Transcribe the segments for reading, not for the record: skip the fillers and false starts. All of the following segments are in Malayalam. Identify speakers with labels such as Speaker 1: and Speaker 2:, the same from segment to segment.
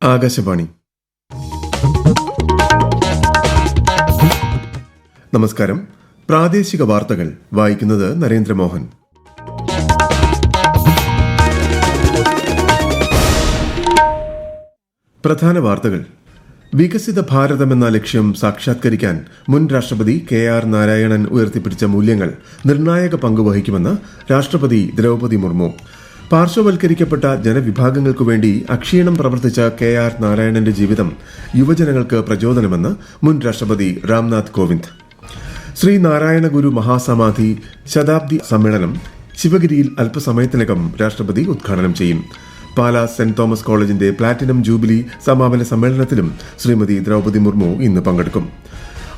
Speaker 1: ആകാശവാണി. നമസ്കാരം. പ്രാദേശിക വാർത്തകൾ വായിക്കുന്നത് നരേന്ദ്രമോഹൻ. പ്രധാന വാർത്തകൾ. വികസിത ഭാരതമെന്ന ലക്ഷ്യം സാക്ഷാത്കരിക്കാൻ മുൻ രാഷ്ട്രപതി KR നാരായണൻ ഉയർത്തിപ്പിടിച്ച മൂല്യങ്ങൾ നിർണായക പങ്കുവഹിക്കുമെന്ന് രാഷ്ട്രപതി ദ്രൌപദി മുർമു. പാർശ്വവൽക്കരിക്കപ്പെട്ട ജനവിഭാഗങ്ങൾക്കു വേണ്ടി അക്ഷീണം പ്രവർത്തിച്ച KR നാരായണന്റെ ജീവിതം യുവജനങ്ങൾക്ക് പ്രചോദനമെന്ന് മുൻ രാഷ്ട്രപതി രാംനാഥ് കോവിന്ദ്. ശ്രീ നാരായണ ഗുരു മഹാസമാധി ശതാബ്ദി സമ്മേളനം ശിവഗിരിയിൽ അല്പസമയത്തിനകം രാഷ്ട്രപതി ഉദ്ഘാടനം ചെയ്യും. പാലാ സെന്റ് തോമസ് കോളേജിന്റെ പ്ലാറ്റിനം ജൂബിലി സമാപന സമ്മേളനത്തിലും ശ്രീമതി ദ്രൌപദി മുർമു ഇന്ന് പങ്കെടുക്കും.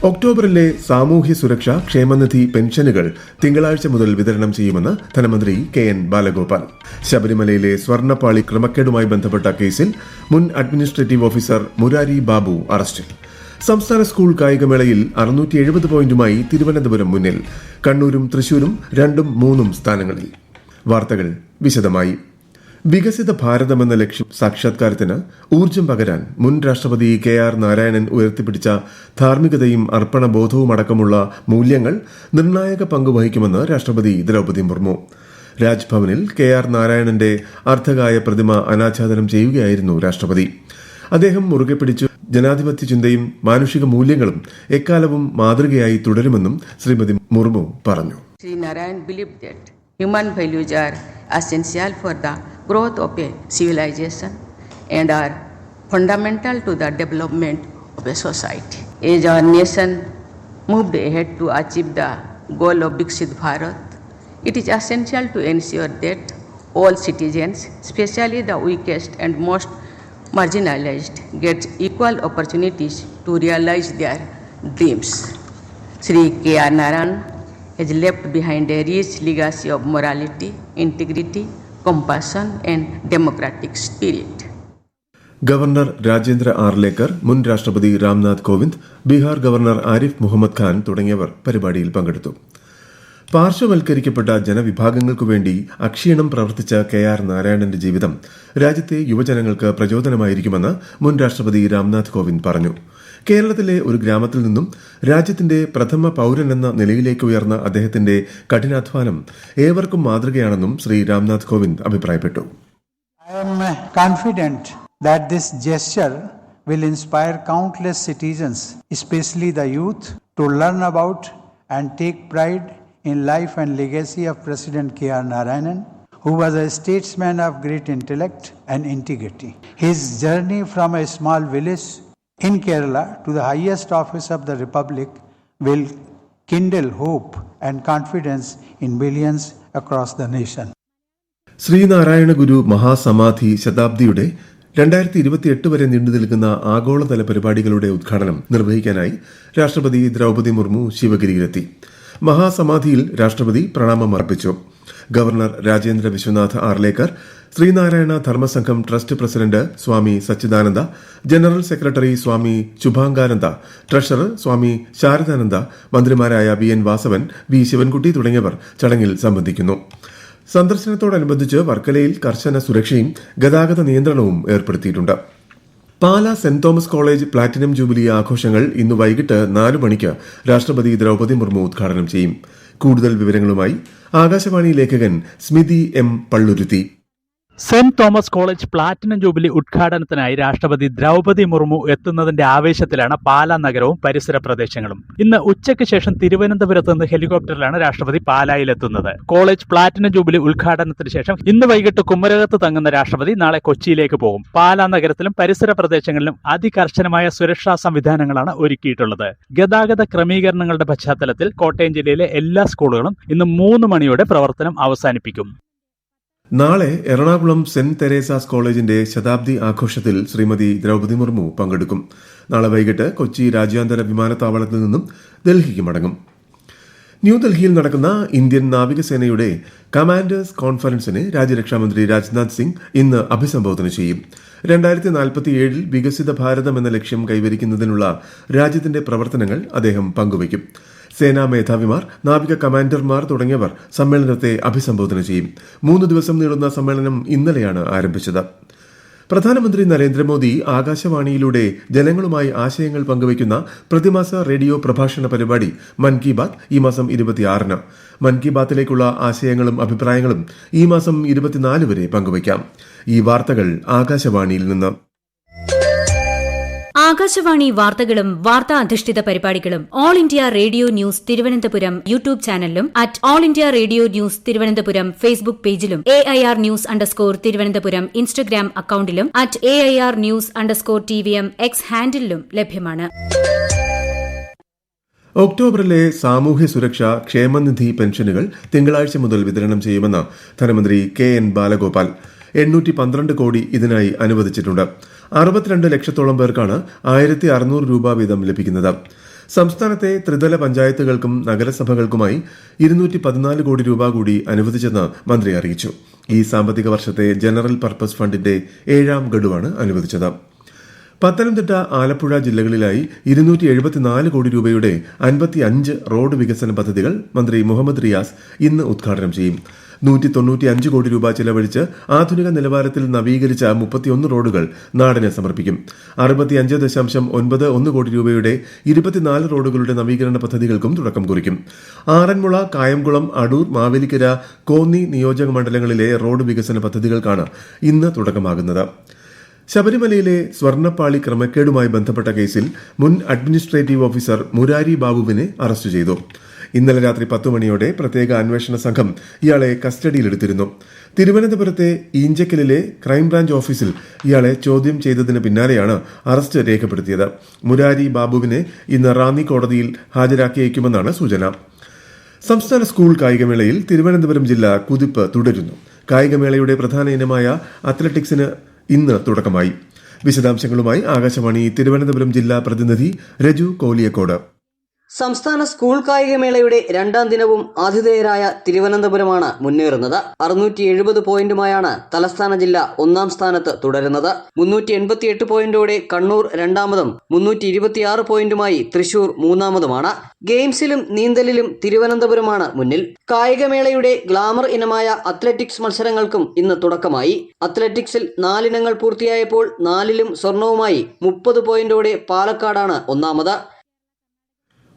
Speaker 1: ഒക്ടോബറിലെ സാമൂഹ്യ സുരക്ഷാ ക്ഷേമനിധി പെൻഷനുകൾ തിങ്കളാഴ്ച മുതൽ വിതരണം ചെയ്യുമെന്ന് ധനമന്ത്രി KN ബാലഗോപാൽ. ശബരിമലയിലെ സ്വർണ്ണപ്പാളി ക്രമക്കേടുമായി ബന്ധപ്പെട്ട കേസിൽ മുൻ അഡ്മിനിസ്ട്രേറ്റീവ് ഓഫീസർ മുരാരി ബാബു അറസ്റ്റിൽ. സംസ്ഥാന സ്കൂൾ കായികമേളയിൽ 670 പോയിന്റുമായി തിരുവനന്തപുരം മുന്നിൽ. കണ്ണൂരും തൃശൂരും 2ഉം 3ഉം സ്ഥാനങ്ങളിൽ. വാർത്തകൾ വിശദമായി. വികസിത ഭാരതമെന്ന ലക്ഷ്യം സാക്ഷാത്കാരത്തിന് ഊർജ്ജം പകരാൻ മുൻ രാഷ്ട്രപതി KR നാരായണൻ ഉയർത്തിപ്പിടിച്ച ധാർമ്മികതയും അർപ്പണബോധവുമടക്കമുള്ള മൂല്യങ്ങൾ നിർണായക പങ്കുവഹിക്കുമെന്ന് രാഷ്ട്രപതി ദ്രൌപദി മുർമു. രാജ്ഭവനിൽ KR നാരായണന്റെ അർദ്ധകായ പ്രതിമ അനാച്ഛാദനം ചെയ്യുകയായിരുന്നു രാഷ്ട്രപതി. അദ്ദേഹം മുറുകെ പിടിച്ചു ജനാധിപത്യ ചിന്തയും മാനുഷിക മൂല്യങ്ങളും എക്കാലവും മാതൃകയായി തുടരുമെന്നും ശ്രീമതി മുർമു പറഞ്ഞു.
Speaker 2: Human values are essential for the growth of a civilization and are fundamental to the development of a society. As our nation moved ahead to achieve the goal of Viksit Bharat, it is essential to ensure that all citizens, especially the weakest and most marginalized, get equal opportunities to realize their dreams. Sri KR Narayan has left behind a rich legacy of morality, integrity, compassion and democratic spirit.
Speaker 1: Governor Rajendra Arlekar, മുൻ രാഷ്ട്രപതി രാംനാഥ് കോവിന്ദ്, ബീഹാർ ഗവർണർ ആരിഫ് മുഹമ്മദ് ഖാൻ തുടങ്ങിയവർ പരിപാടിയിൽ പങ്കെടുത്തു. പാർശ്വവൽക്കരിക്കപ്പെട്ട ജനവിഭാഗങ്ങൾക്കു വേണ്ടി അക്ഷീണം പ്രവർത്തിച്ച KR നാരായണന്റെ ജീവിതം രാജ്യത്തെ യുവജനങ്ങൾക്ക് പ്രചോദനമായിരിക്കുമെന്ന് മുൻ രാഷ്ട്രപതി രാംനാഥ് കോവിന്ദ് പറഞ്ഞു. കേരളത്തിലെ ഒരു ഗ്രാമത്തിൽ നിന്നും രാജ്യത്തിന്റെ പ്രഥമ പൌരനെന്ന നിലയിലേക്ക് ഉയർന്ന അദ്ദേഹത്തിന്റെ കഠിനാധ്വാനം ഏവർക്കും മാതൃകയാണെന്നും ശ്രീ രാംനാഥ് കോവിന്ദ് അഭിപ്രായപ്പെട്ടു.
Speaker 3: I am confident that this gesture will inspire countless citizens, especially the youth, to learn about and take pride in life and legacy of President KR Narayanan, who was a statesman of great intellect and integrity. His journey from a small village in Kerala to the highest office of the Republic will kindle hope and confidence in millions across the nation.
Speaker 1: Sreenarayana ഗുരു മഹാസമാധി ശതാബ്ദിയുടെ 2028 വരെ നീണ്ടുനിൽക്കുന്ന ആഗോളതല പരിപാടികളുടെ ഉദ്ഘാടനം നിർവഹിക്കാനായി രാഷ്ട്രപതി ദ്രൌപദി മുർമു ശിവഗിരിയിലെത്തി. മഹാസമാധിയിൽ രാഷ്ട്രപതി പ്രണാമം അർപ്പിച്ചു. Governor Rajendra Vishwanath Arlekar, Sreenarayana Dharmasangham trust president Swami Sachidananda, general secretary Swami Shubhangananda, treasurer Swami Sharadananda, മന്ത്രിമാരായ VN വാസവൻ, V ശിവൻകുട്ടി തുടങ്ങിയവർ ചടങ്ങിൽ സംബന്ധിക്കുന്നു. സന്ദർശനത്തോടനുബന്ധിച്ച് വർക്കലയിൽ കർശന സുരക്ഷയും ഗതാഗത നിയന്ത്രണവും ഏർപ്പെടുത്തിയിട്ടുണ്ട്. Pala saint Thomas college platinum jubilee ആഘോഷങ്ങൾ ഇന്ന് വൈകിട്ട് 4 മണിക്ക് രാഷ്ട്രപതി ദ്രൌപദി മുർമു ഉദ്ഘാടനം ചെയ്യും. കൂടുതൽ വിവരങ്ങളുമായി ആകാശവാണി ലേഖകൻ Smithi M Palluruthy.
Speaker 4: Saint Thomas college platinum jubilee ഉദ്ഘാടനത്തിനായി രാഷ്ട്രപതി ദ്രൌപദി മുർമു എത്തുന്നതിന്റെ ആവേശത്തിലാണ് പാലാ നഗരവും പരിസര പ്രദേശങ്ങളും. ഇന്ന് ഉച്ചയ്ക്ക് ശേഷം തിരുവനന്തപുരത്ത് നിന്ന് ഹെലികോപ്റ്ററിലാണ് രാഷ്ട്രപതി പാലായിലെത്തുന്നത്. കോളേജ് പ്ലാറ്റിനം ജൂബിലി ഉദ്ഘാടനത്തിന് ശേഷം ഇന്ന് വൈകിട്ട് കുമരകത്ത് തങ്ങുന്ന രാഷ്ട്രപതി നാളെ കൊച്ചിയിലേക്ക് പോകും. പാലാ നഗരത്തിലും പരിസര പ്രദേശങ്ങളിലും അതികർശനമായ സുരക്ഷാ സംവിധാനങ്ങളാണ് ഒരുക്കിയിട്ടുള്ളത്. ഗതാഗത ക്രമീകരണങ്ങളുടെ പശ്ചാത്തലത്തിൽ കോട്ടയം ജില്ലയിലെ എല്ലാ സ്കൂളുകളും ഇന്ന് 3 മണിയോടെ പ്രവർത്തനം അവസാനിപ്പിക്കും.
Speaker 1: നാളെ എറണാകുളം സെന്റ് തെരേസാസ് കോളേജിന്റെ ശതാബ്ദി ആഘോഷത്തിൽ ശ്രീമതി ദ്രൌപദി മുർമു പങ്കെടുക്കും. നാളെ വൈകിട്ട് കൊച്ചി രാജ്യാന്തര വിമാനത്താവളത്തിൽ നിന്നും ഡൽഹിക്ക് മടങ്ങും. ന്യൂഡൽഹിയിൽ നടക്കുന്ന ഇന്ത്യൻ നാവികസേനയുടെ കമാൻഡേഴ്സ് കോൺഫറൻസിനെ രാജ്യരക്ഷാമന്ത്രി രാജ്നാഥ് സിംഗ് ഇന്ന് അഭിസംബോധന ചെയ്യും. 2047 വികസിത ഭാരതം എന്ന ലക്ഷ്യം കൈവരിക്കുന്നതിനുള്ള രാജ്യത്തിന്റെ പ്രവർത്തനങ്ങൾ അദ്ദേഹം പങ്കുവയ്ക്കും. സേനാ മേധാവിമാർ, നാവിക കമാൻഡർമാർ തുടങ്ങിയവർ സമ്മേളനത്തെ അഭിസംബോധന ചെയ്യും. 3 ദിവസം നീളുന്ന സമ്മേളനം ഇന്നലെയാണ് ആരംഭിച്ചത്. പ്രധാനമന്ത്രി നരേന്ദ്രമോദി ആകാശവാണിയിലൂടെ ജനങ്ങളുമായി ആശയങ്ങൾ പങ്കുവയ്ക്കുന്ന പ്രതിമാസ റേഡിയോ പ്രഭാഷണ പരിപാടി മൻ കി ബാത്ത് ഈ മാസം 26-ന്. മൻ കി ബാത്തിലേക്കുള്ള ആശയങ്ങളും അഭിപ്രായങ്ങളും ഈ മാസം 24 വരെ പങ്കുവയ്ക്കാം. ഈ വാർത്തകൾ ആകാശവാണിയിൽ നിന്ന്.
Speaker 5: ആകാശവാണി വാർത്തകളും വാർത്താ അധിഷ്ഠിത പരിപാടികളും all India radio news Thiruvananthapuram YouTube ചാനലിലും all India radio news Thiruvananthapuram Facebook പേജിലും AIR ന്യൂസ് _ തിരുവനന്തപുരം ഇൻസ്റ്റഗ്രാം അക്കൌണ്ടിലും AIR ന്യൂസ് _ TVM X ഹാൻഡിലും ലഭ്യമാണ്.
Speaker 1: ഒക്ടോബറിലെ സാമൂഹ്യ സുരക്ഷാ ക്ഷേമനിധി പെൻഷനുകൾ തിങ്കളാഴ്ച മുതൽ വിതരണം ചെയ്യുമെന്ന് ധനമന്ത്രി KN ബാലഗോപാൽ. 812 കോടി ഇതിനായി അനുവദിച്ചിട്ടുണ്ട്. 62 ലക്ഷത്തോളം പേർക്കാണ് 1600 രൂപ വീതം ലഭിക്കുന്നത്. സംസ്ഥാനത്തെ ത്രിതല പഞ്ചായത്തുകൾക്കും നഗരസഭകൾക്കുമായി 214 കോടി രൂപ കൂടി അനുവദിച്ചെന്ന് മന്ത്രി അറിയിച്ചു. ഈ സാമ്പത്തിക വർഷത്തെ ജനറൽ പർപ്പസ് ഫണ്ടിന്റെ 7ാം ഗഡുവാണ് അനുവദിച്ചത്. പത്തനംതിട്ട, ആലപ്പുഴ ജില്ലകളിലായി 274 കോടി രൂപയുടെ 55 റോഡ് വികസന പദ്ധതികൾ മന്ത്രി മുഹമ്മദ് റിയാസ് ഇന്ന് ഉദ്ഘാടനം ചെയ്യും. 195 കോടി രൂപ ചെലവഴിച്ച് ആധുനിക നിലവാരത്തിൽ നവീകരിച്ച 31 റോഡുകൾ നാടിന് സമർപ്പിക്കും. 65.91 കോടി രൂപയുടെ 24 റോഡുകളുടെ നവീകരണ പദ്ധതികൾക്കും തുടക്കം കുറിക്കും. ആറന്മുള, കായംകുളം, അടൂർ, മാവേലിക്കര, കോന്നി നിയോജക മണ്ഡലങ്ങളിലെ റോഡ് വികസന പദ്ധതികൾക്കാണ് ഇന്ന് തുടക്കമാകുന്നത്. ശബരിമലയിലെ സ്വർണ്ണപ്പാളി ക്രമക്കേടുമായി ബന്ധപ്പെട്ട കേസിൽ മുൻ അഡ്മിനിസ്ട്രേറ്റീവ് ഓഫീസർ മുരാരി ബാബുവിനെ അറസ്റ്റ് ചെയ്തു. ഇന്നലെ രാത്രി 10 മണിയോടെ പ്രത്യേക അന്വേഷണ സംഘം ഇയാളെ കസ്റ്റഡിയിലെടുത്തിരുന്നു. തിരുവനന്തപുരത്തെ ഈഞ്ചക്കലിലെ ക്രൈംബ്രാഞ്ച് ഓഫീസിൽ ഇയാളെ ചോദ്യം ചെയ്തതിന് പിന്നാലെയാണ് അറസ്റ്റ് രേഖപ്പെടുത്തിയത്. മുരാരി ബാബുവിനെ ഇന്ന് റാന്നി കോടതിയിൽ ഹാജരാക്കിയേക്കുമെന്നാണ് സൂചന. സംസ്ഥാന സ്കൂൾ കായികമേളയിൽ തിരുവനന്തപുരം ജില്ല കുതിപ്പ് തുടരുന്നു. കായികമേളയുടെ പ്രധാന ഇനമായ അത്ലറ്റിക്സിന് ഇന്ന് തുടക്കമായി. വിശദാംശങ്ങളുമായി ആകാശവാണി തിരുവനന്തപുരം ജില്ലാ പ്രതിനിധി രജു കോലിയക്കോട്.
Speaker 6: സംസ്ഥാന സ്കൂൾ കായികമേളയുടെ 2ാം ദിനവും ആതിഥേയരായ തിരുവനന്തപുരമാണ് മുന്നേറുന്നത്. 670 പോയിന്റുമായാണ് തലസ്ഥാന ജില്ല 1ാം സ്ഥാനത്ത് തുടരുന്നത്. 388 പോയിന്റോടെ കണ്ണൂർ 2ാമതും 326 പോയിന്റുമായി തൃശൂർ 3ാമതുമാണ്. ഗെയിംസിലും നീന്തലിലും തിരുവനന്തപുരമാണ് മുന്നിൽ. കായികമേളയുടെ ഗ്ലാമർ ഇനമായ അത്ലറ്റിക്സ് മത്സരങ്ങൾക്കും ഇന്ന് തുടക്കമായി. അത്ലറ്റിക്സിൽ 4 ഇനങ്ങൾ പൂർത്തിയായപ്പോൾ 4ലും സ്വർണവുമായി 30 പോയിന്റോടെ പാലക്കാടാണ് 1ാമത്.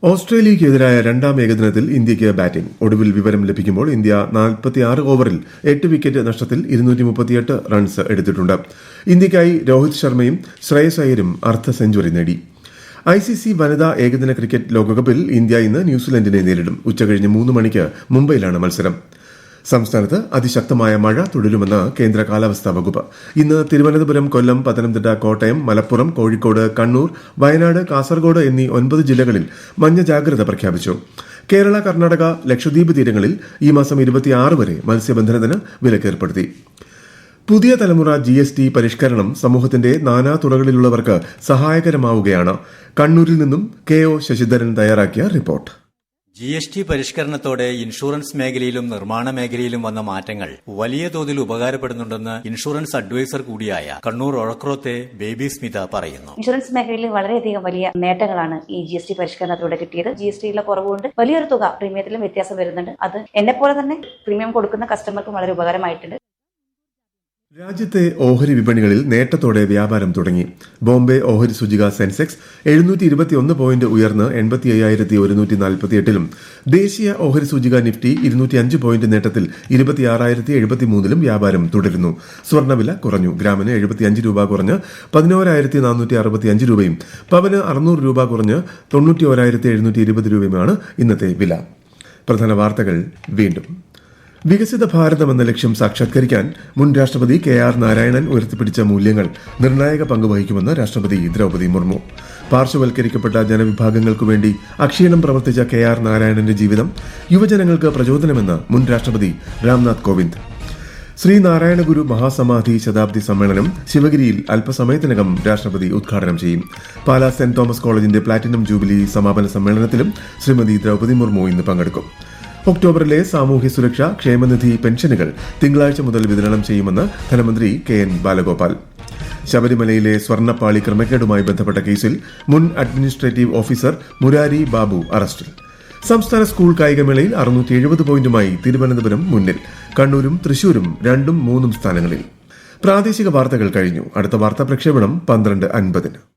Speaker 1: ഓസ്ട്രേലിയയ്ക്കെതിരായ 2ാം ഏകദിനത്തിൽ ഇന്ത്യയ്ക്ക് ബാറ്റിംഗ്. ഒടുവിൽ വിവരം ലഭിക്കുമ്പോൾ ഇന്ത്യ 46 ഓവറിൽ 8 വിക്കറ്റ് നഷ്ടത്തിൽ 238 റൺസ് എടുത്തിട്ടുണ്ട്. ഇന്ത്യയ്ക്കായി രോഹിത് ശർമ്മയും ശ്രേയസ് അയ്യരും അർദ്ധ സെഞ്ചുറി നേടി. ICC വനിതാ ഏകദിന ക്രിക്കറ്റ് ലോകകപ്പിൽ ഇന്ത്യ ഇന്ന് ന്യൂസിലൻഡിനെ നേരിടും. ഉച്ചകഴിഞ്ഞ് 3 മണിക്ക് മുംബൈയിലാണ് മത്സരം. സംസ്ഥാനത്ത് അതിശക്തമായ മഴ തുടരുമെന്ന് കേന്ദ്ര കാലാവസ്ഥാ വകുപ്പ്. ഇന്ന് തിരുവനന്തപുരം, കൊല്ലം, പത്തനംതിട്ട, കോട്ടയം, മലപ്പുറം, കോഴിക്കോട്, കണ്ണൂർ, വയനാട്, കാസർഗോഡ് എന്നീ 9 ജില്ലകളിൽ മഞ്ഞ ജാഗ്രത പ്രഖ്യാപിച്ചു. കേരള, കർണാടക, ലക്ഷദ്വീപ് തീരങ്ങളിൽ ഈ മാസം 26 വരെ മത്സ്യബന്ധനത്തിന് വിലക്കേർപ്പെടുത്തി. പുതിയ തലമുറ GST പരിഷ്കരണം സമൂഹത്തിന്റെ നാനാതുറകളിലുള്ളവർക്ക് സഹായകരമാവുകയാണ്. കണ്ണൂരിൽ നിന്നും KO ശശിധരൻ തയ്യാറാക്കിയ റിപ്പോർട്ട്.
Speaker 7: GST പരിഷ്കരണത്തോടെ ഇൻഷുറൻസ് മേഖലയിലും നിർമ്മാണ മേഖലയിലും വന്ന മാറ്റങ്ങൾ വലിയ തോതിൽ ഉപകാരപ്പെടുന്നുണ്ടെന്ന് ഇൻഷുറൻസ് അഡ്വൈസർ കൂടിയായ കണ്ണൂർ ഒഴക്രോത്തെ ബേബി സ്മിത പറയുന്നു.
Speaker 8: ഇൻഷുറൻസ് മേഖലയിൽ വളരെയധികം വലിയ നേട്ടങ്ങളാണ് ഈ GST പരിഷ്കരണത്തിലൂടെ കിട്ടിയത്. GSTയിലെ കുറവുകൊണ്ട് വലിയൊരു തുക പ്രീമിയത്തിലും വ്യത്യാസം വരുന്നുണ്ട്. അത് എന്നെപ്പോലെ തന്നെ പ്രീമിയം കൊടുക്കുന്ന കസ്റ്റമർക്കും വളരെ ഉപകാരമായിട്ടുണ്ട്.
Speaker 1: രാജ്യത്തെ ഓഹരി വിപണികളിൽ നേട്ടത്തോടെ വ്യാപാരം തുടങ്ങി. ബോംബെ ഓഹരി സൂചിക സെൻസെക്സ് 721 പോയിന്റ് ഉയർന്ന് 85,148-ലും ദേശീയ ഓഹരി സൂചിക നിഫ്റ്റി 205 പോയിന്റ് നേട്ടത്തിൽ 26,073-ലും വ്യാപാരം തുടരുന്നു. സ്വർണ്ണവില കുറഞ്ഞു. ഗ്രാമിന് 75 രൂപ കുറഞ്ഞ് 11,465 രൂപയും പവന് 600 രൂപ കുറഞ്ഞ് 91,720 രൂപയുമാണ് ഇന്നത്തെ വില. പ്രധാന വാർത്തകൾ വീണ്ടും. വികസിത ഭാരതം എന്ന ലക്ഷ്യം സാക്ഷാത്കരിക്കാൻ മുൻ രാഷ്ട്രപതി KR നാരായണൻ ഉയർത്തിപ്പിടിച്ച മൂല്യങ്ങൾ നിർണായക പങ്കുവഹിക്കുമെന്ന് രാഷ്ട്രപതി ദ്രൗപദി മുർമു. പാർശ്വവൽക്കരിക്കപ്പെട്ട ജനവിഭാഗങ്ങൾക്കു വേണ്ടി അക്ഷീണം പ്രവർത്തിച്ച KR നാരായണന്റെ ജീവിതം യുവജനങ്ങൾക്ക് പ്രചോദനമെന്ന് മുൻ രാഷ്ട്രപതി രാംനാഥ് കോവിന്ദ്. ശ്രീനാരായണ ഗുരു മഹാസമാധി ശതാബ്ദി സമ്മേളനം ശിവഗിരിയിൽ അല്പസമയത്തിനകം രാഷ്ട്രപതി ഉദ്ഘാടനം ചെയ്യും. പാലാ സെന്റ് തോമസ് കോളേജിന്റെ പ്ലാറ്റിനം ജൂബിലി സമാപന സമ്മേളനത്തിലും ശ്രീമതി ദ്രൗപദി മുർമു ഇന്ന് പങ്കെടുക്കും. ഒക്ടോബറിലെ സാമൂഹ്യ സുരക്ഷാ ക്ഷേമനിധി പെൻഷനുകൾ തിങ്കളാഴ്ച മുതൽ വിതരണം ചെയ്യുമെന്ന് ധനമന്ത്രി KN ബാലഗോപാൽ. ശബരിമലയിലെ സ്വർണ്ണപ്പാളി ക്രമക്കേടുമായി ബന്ധപ്പെട്ട കേസിൽ മുൻ അഡ്മിനിസ്ട്രേറ്റീവ് ഓഫീസർ മുരാരി ബാബു അറസ്റ്റിൽ. സംസ്ഥാന സ്കൂൾ കായികമേളയിൽ 670 പോയിന്റുമായി തിരുവനന്തപുരം മുന്നിൽ. കണ്ണൂരും തൃശൂരും 2ഉം 3ഉം സ്ഥാനങ്ങളിൽ. പ്രാദേശിക വാർത്തകൾ കഴിഞ്ഞു. അടുത്ത വാർത്താ പ്രക്ഷേപണം 12:50.